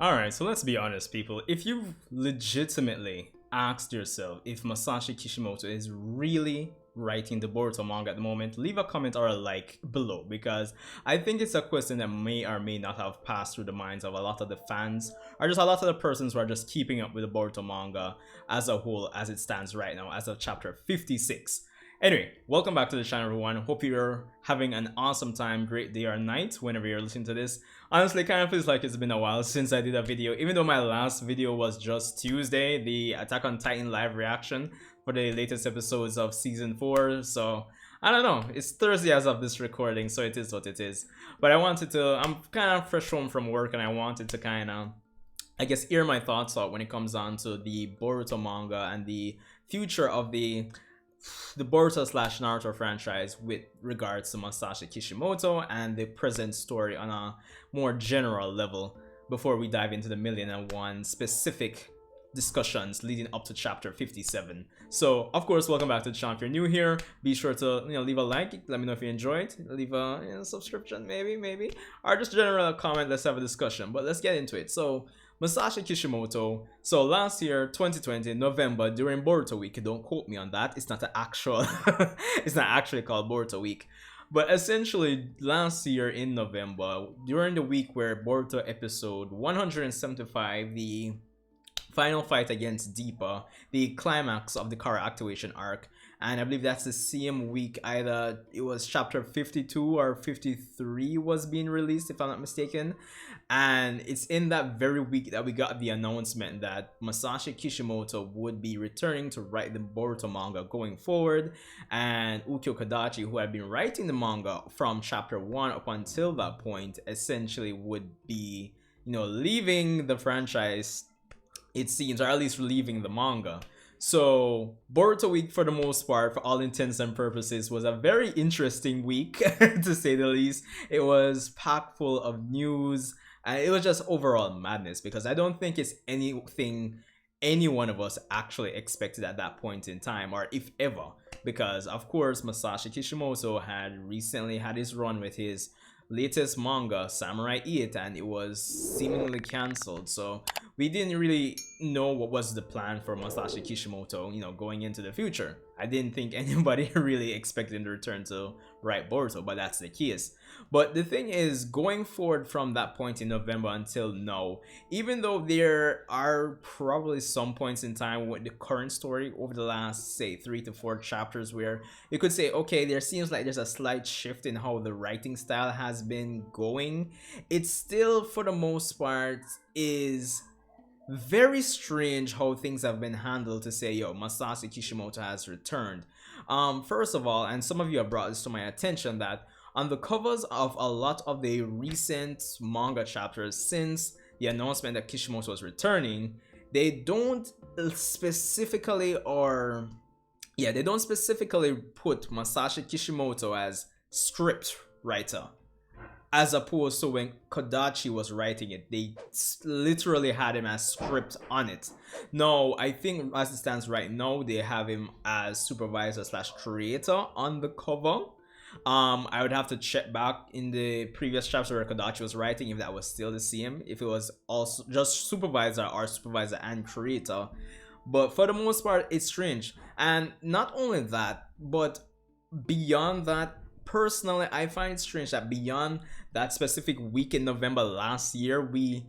Alright, so let's be honest, people. If you've legitimately asked yourself if Masashi Kishimoto is really writing the Boruto manga at the moment, leave a comment or a like below, because I think it's a question that may or may not have passed through the minds of a lot of the fans, or just a lot of the persons who are just keeping up with the Boruto manga as a whole as it stands right now, as of chapter 56. Anyway, welcome back to the channel, everyone. Hope you're having an awesome time, great day or night whenever you're listening to this. Honestly, it kind of feels like it's been a while since I did a video, even though my last video was just Tuesday, the Attack on Titan live reaction for the latest episodes of season 4. So I don't know, it's Thursday as of this recording, so it is what it is. But I'm kind of fresh home from work, and I wanted to kind of, I guess, air my thoughts out when it comes on to the Boruto manga and the future of the Boruto slash Naruto franchise with regards to Masashi Kishimoto and the present story on a more general level, before we dive into the 1,000,001 specific discussions leading up to chapter 57. So of course, welcome back to the channel. If you're new here, be sure to leave a like, let me know if you enjoyed, leave a subscription, maybe, or just general comment. Let's have a discussion, but let's get into it. So Masashi Kishimoto. So last year, 2020, November, during Boruto Week, don't quote me on that. It's not an actual, it's not actually called Boruto Week. But essentially, last year in November, during the week where Boruto episode 175, the final fight against Deepa, the climax of the Kara activation arc, and I believe that's the same week, either it was chapter 52 or 53 was being released, if I'm not mistaken. And it's in that very week that we got the announcement that Masashi Kishimoto would be returning to write the Boruto manga going forward, and Ukyo Kadachi, who had been writing the manga from chapter 1 up until that point, essentially would be, leaving the franchise, it seems, or at least leaving the manga. So Boruto Week, for the most part, for all intents and purposes, was a very interesting week to say the least. It was packed full of news, and it was just overall madness, because I don't think it's anything any one of us actually expected at that point in time, or if ever, because of course Masashi Kishimoto had recently had his run with his latest manga, Samurai 8, and it was seemingly cancelled. So we didn't really know what was the plan for Masashi Kishimoto, going into the future. I didn't think anybody really expected him to return to write Boruto, but that's the case. But the thing is, going forward from that point in November until now, even though there are probably some points in time with the current story over the last, say, 3 to 4 chapters where you could say, okay, there seems like there's a slight shift in how the writing style has been going, it still, for the most part, is very strange how things have been handled to say, yo, Masashi Kishimoto has returned. First of all, and some of you have brought this to my attention, that on the covers of a lot of the recent manga chapters since the announcement that Kishimoto was returning, they don't specifically put Masashi Kishimoto as script writer, as opposed to when Kodachi was writing it, they literally had him as script on it. No, I think as it stands right now, they have him as supervisor slash creator on the cover. I would have to check back in the previous chapter where Kodachi was writing if that was still the same, if it was also just supervisor or supervisor and creator. But for the most part, it's strange. And not only that, but beyond that, personally, I find it strange that beyond that specific week in November last year, we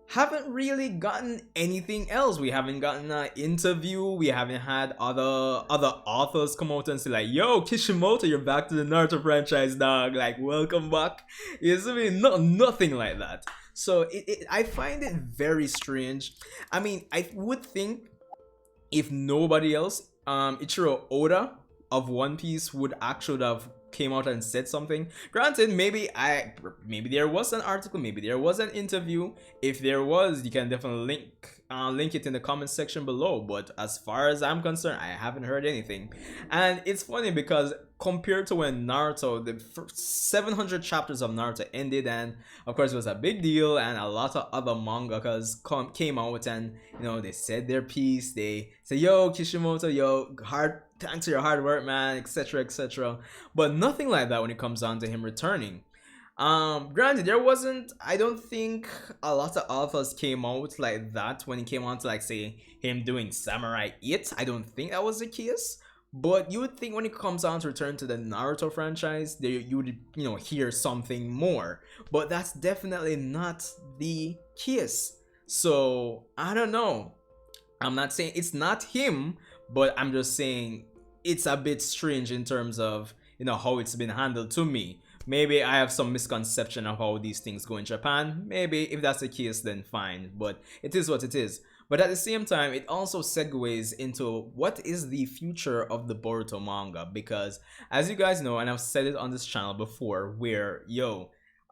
haven't really gotten anything else. We haven't gotten an interview. We haven't had other authors come out and say like, yo, Kishimoto, you're back to the Naruto franchise, dog, like, welcome back. It's nothing like that. So I find it very strange. I mean, I would think if nobody else, Ichiro Oda of One Piece would actually have came out and said something. Granted, maybe there was an article, maybe there was an interview. If there was, you can definitely link it in the comment section below. But as far as I'm concerned, I haven't heard anything. And it's funny because compared to when Naruto, the first 700 chapters of Naruto ended, and of course it was a big deal, and a lot of other mangakas came out and they said their piece. They say, yo, Kishimoto, yo, thanks for your hard work, man, etc, etc. But nothing like that when it comes down to him returning. Granted, there wasn't, I don't think a lot of authors came out like that when it came on to, like, say, him doing Samurai It. I don't think that was the case. But you would think when it comes on to return to the Naruto franchise, there you would, hear something more. But that's definitely not the case. So I don't know. I'm not saying it's not him, but I'm just saying it's a bit strange in terms of, how it's been handled to me. Maybe I have some misconception of how these things go in Japan. Maybe if that's the case, then fine. But it is what it is. But at the same time, it also segues into what is the future of the Boruto manga. Because as you guys know, and I've said it on this channel before, where,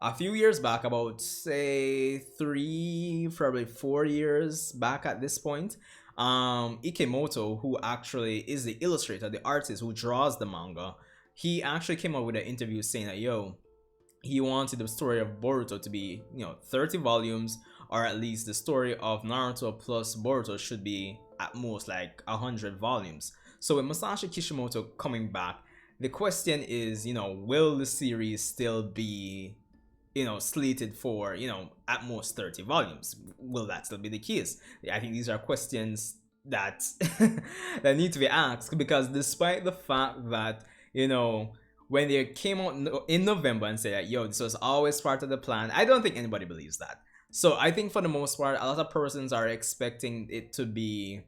a few years back, about say 3, probably 4 years back at this point, Ikimoto, who actually is the illustrator, the artist who draws the manga, he actually came out with an interview saying that, he wanted the story of Boruto to be, 30 volumes, or at least the story of Naruto plus Boruto should be at most like 100 volumes. So with Masashi Kishimoto coming back, the question is, will the series still be, slated for, at most 30 volumes? Will that still be the case? I think these are questions that that need to be asked, because despite the fact that, when they came out in November and said, this was always part of the plan, I don't think anybody believes that. So I think for the most part, a lot of persons are expecting it to be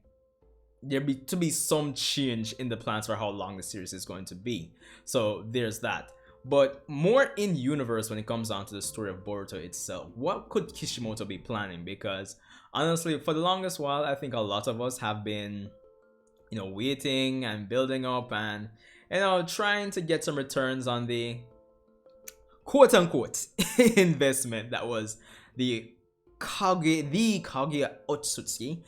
to be some change in the plans for how long the series is going to be. So there's that. But more in universe when it comes down to the story of Boruto itself, what could Kishimoto be planning? Because honestly, for the longest while, I think a lot of us have been, waiting and building up and, trying to get some returns on the quote unquote investment that was the Kage Otsutsuki,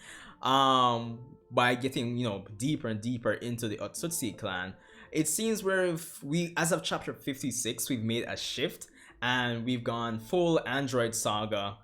by getting, deeper and deeper into the Otsutsuki clan. It seems where we, as of chapter 56, we've made a shift and we've gone full Android Saga,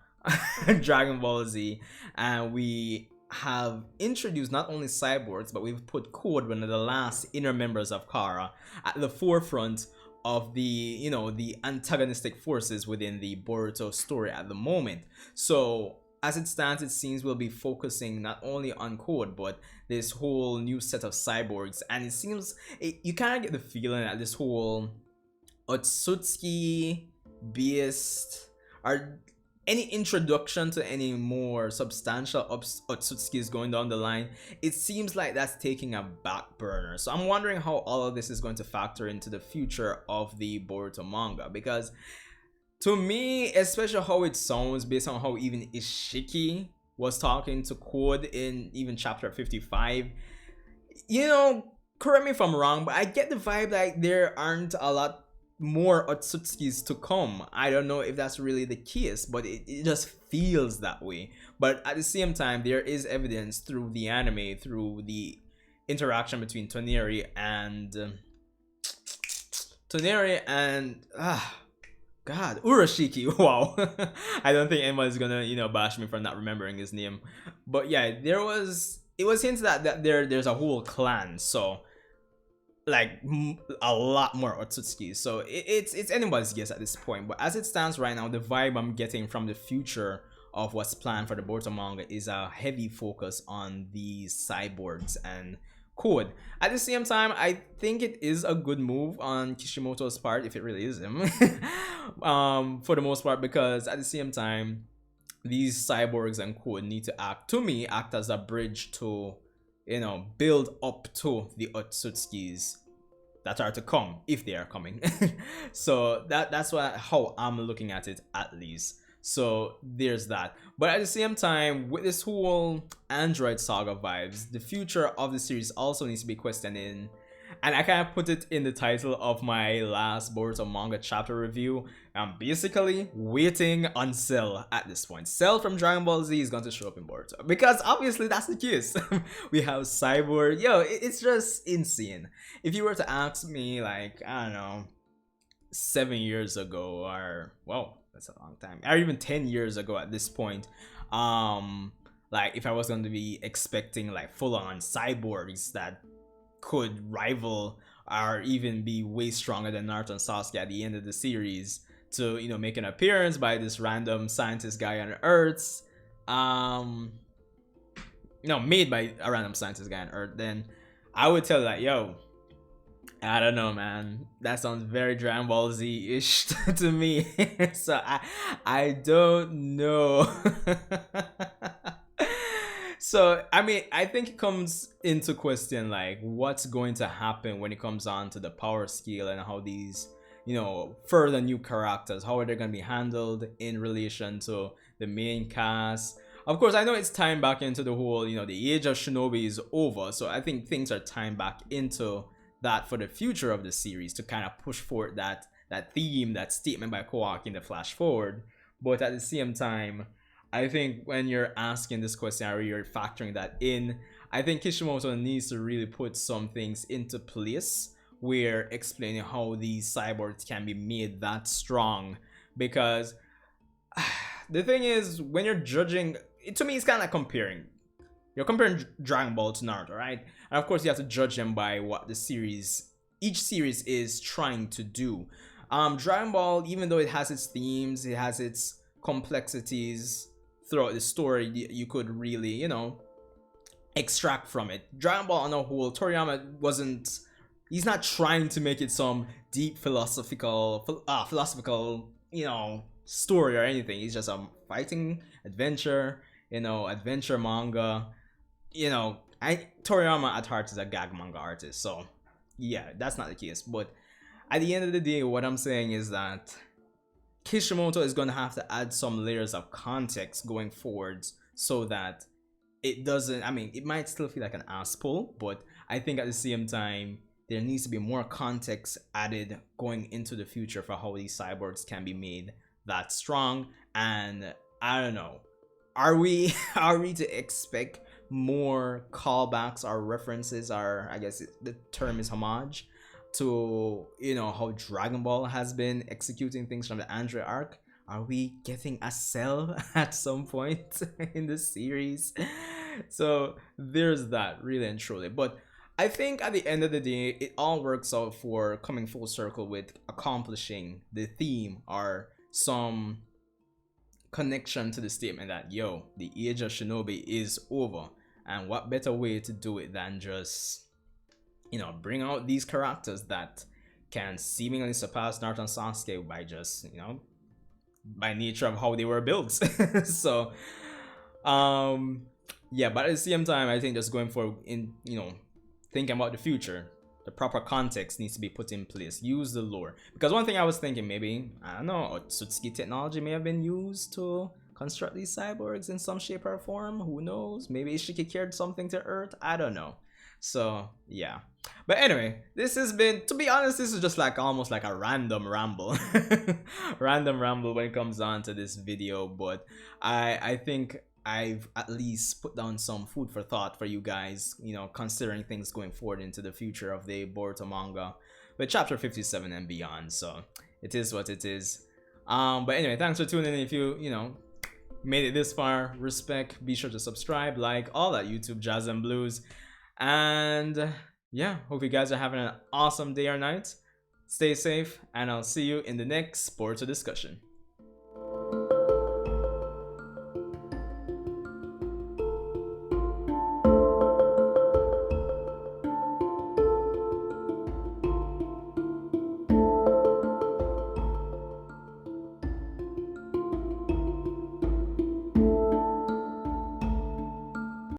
Dragon Ball Z, and we have introduced not only cyborgs, but we've put Code, one of the last inner members of Kara, at the forefront of the, the antagonistic forces within the Boruto story at the moment. So as it stands, it seems we'll be focusing not only on Code, but this whole new set of cyborgs. And it seems, you kind of get the feeling that this whole Otsutsuki Beast, or any introduction to any more substantial Otsutskis going down the line, it seems like that's taking a back burner. So I'm wondering how all of this is going to factor into the future of the Boruto manga, because to me, especially how it sounds based on how even Ishiki was talking to Code in even chapter 55, correct me if I'm wrong, but I get the vibe like there aren't a lot more Otsutskis to come. I don't know if that's really the case, but it just feels that way. But at the same time, there is evidence through the anime, through the interaction between Toneri and Urashiki. Wow. I don't think anybody's gonna, bash me for not remembering his name. But yeah, it was hinted that there's a whole clan, so like a lot more Otsutsuki. So it's anybody's guess at this point. But as it stands right now, the vibe I'm getting from the future of what's planned for the Boruto manga is a heavy focus on the cyborgs and Code. At the same time, I think it is a good move on Kishimoto's part, if it really is him, for the most part, because at the same time, these cyborgs and Code need to act as a bridge to, build up to the Otsutskis that are to come, if they are coming. So that's how I'm looking at it, at least. So there's that. But at the same time, with this whole Android Saga vibes, the future of the series also needs to be questioned in. And I kind of put it in the title of my last Boruto manga chapter review. I'm basically waiting on Cell at this point. Cell from Dragon Ball Z is going to show up in Boruto, because obviously that's the case. We have Cyborg. It's just insane. If you were to ask me, like, I don't know, 7 years ago, or, well, that's a long time, or even 10 years ago at this point, like, if I was going to be expecting like full-on cyborgs that could rival or even be way stronger than Naruto and Sasuke at the end of the series, to, you know, make an appearance by this random scientist guy on Earth. No, made by a random scientist guy on Earth, then I would tell that, yo, I don't know, man. That sounds very Dragon Ball Z-ish to me. So I don't know. So I mean, I think it comes into question like what's going to happen when it comes on to the power scale and how these, you know, further new characters, how are they going to be handled in relation to the main cast. Of course, I know it's tying back into the whole, you know, the age of Shinobi is over, so I think things are tying back into that for the future of the series to kind of push forward that theme, that statement by Kawaki in the flash forward. But at the same time, I think when you're asking this question or you're factoring that in, I think Kishimoto needs to really put some things into place where explaining how these cyborgs can be made that strong. Because the thing is, when you're judging, to me, it's kind of like comparing. You're comparing Dragon Ball to Naruto, right? And of course, you have to judge them by what the series, each series is trying to do. Dragon Ball, even though it has its themes, it has its complexities throughout the story, you could really, you know, extract from it. Dragon Ball on a whole, Toriyama wasn't, he's not trying to make it some deep philosophical, you know, story or anything. He's just a fighting adventure, you know, adventure manga. You know, Toriyama at heart is a gag manga artist, so yeah, that's not the case. But at the end of the day, what I'm saying is that Kishimoto is going to have to add some layers of context going forwards so that it doesn't, I mean, it might still feel like an ass pull, but I think at the same time, there needs to be more context added going into the future for how these cyborgs can be made that strong. And I don't know, are we to expect more callbacks or references, or I guess the term is homage to, you know, how Dragon Ball has been executing things from the Android arc? Are we getting a Cell at some point in the series? So there's that, really and truly. But I think at the end of the day, it all works out for coming full circle with accomplishing the theme or some connection to the statement that, yo, the age of Shinobi is over. And what better way to do it than just, you know, bring out these characters that can seemingly surpass Naruto and Sasuke by just, you know, by nature of how they were built. So yeah, but at the same time, I think just going for, in, you know, thinking about the future, the proper context needs to be put in place. Use the lore, because one thing I was thinking, maybe, I don't know, Otsutsuki technology may have been used to construct these cyborgs in some shape or form. Who knows? Maybe Ishiki carried something to Earth. I don't know. So yeah, but anyway, this has been, to be honest, this is just like almost like a random ramble random ramble when it comes on to this video. But I think I've at least put down some food for thought for you guys, you know, considering things going forward into the future of the Boruto manga with chapter 57 and beyond. So it is what it is. But anyway, thanks for tuning in. If you know, made it this far, respect. Be sure to subscribe, like, all that YouTube jazz and blues. And yeah, hope you guys are having an awesome day or night. Stay safe, and I'll see you in the next Boruto discussion.